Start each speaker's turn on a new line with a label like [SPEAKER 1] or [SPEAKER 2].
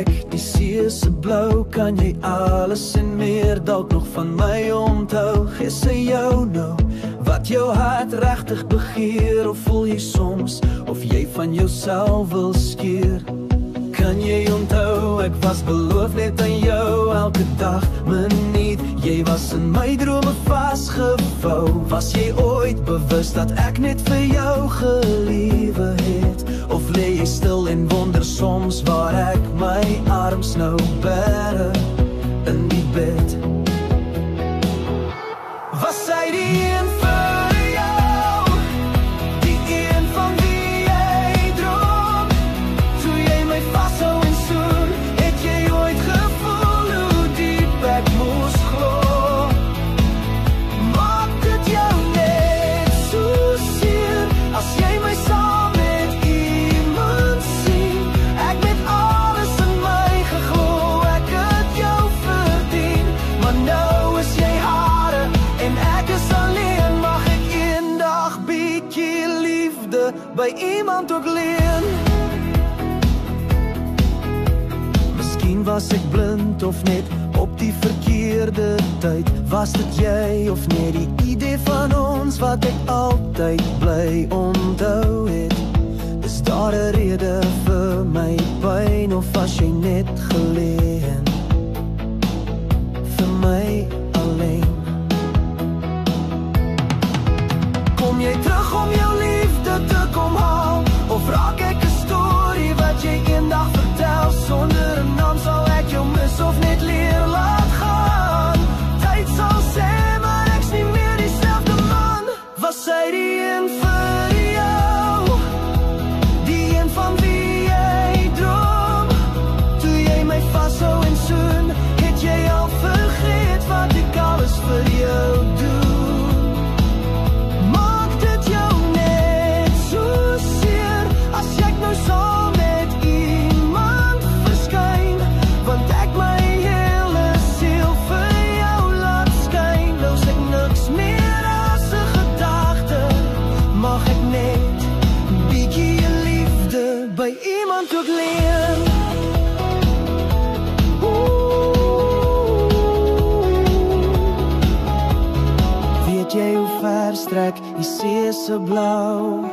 [SPEAKER 1] ek die see se blou, kan jy alles en meer dalk nog van my onthou. Gee sy jou nou wat jou hart regtig begeer, of voel jy soms of jy van jouself wil skeer? Kan jy onthou, ek was beloof net aan jou elke dag, minuut. Jy was in my drome vasgevou. Was jy ooit bewus dat ek net vir jou geliewe het? Of lê jy stil en wonder soms waar ek my arms nou bære in die bed? Was sy die een vir jou, die een van wie jy droom? Toe jy my vashou en soen, het jy ooit gevoel hoe diep ek moes glo? Maak dit jou net so seer, as jy my saam met iemand sien? Ek met alles in my geglo, ek het jou verdien, maar nou is jy hare en ek is alleen. Mag ek eendag bietjie liefde by iemand ook leen? Miskien was ek blind of net op die verkeerde tyd. Was dit jy of net die idee van ons wat ek altyd bly onthou het? Is daar 'n rede vir my pyn, of was jy net geleen vir my alleen? Kom jy terug om jou liefde te kom haal, of raak ek 'n storie wat jy eendag vertel? Sonder 'n naam sal ek jou mis of net leer laat gaan. Tyd sal sê, maar ek's nie meer dieselfde man. Was sy die een vir jou, die een van wie jy droom? Toe jy my vashou en soen, het jy al vergeet wat ek alles vir jou doen? Maak dit jou net so seer, as ek nou saam met iemand verskyn? Want ek my hele siel vir jou laat skyn. Nou is ek niks meer as 'n gedagte. Mag ek net bietjie liefde by iemand ook leen? Weet jy hoe ver strek die see se blou?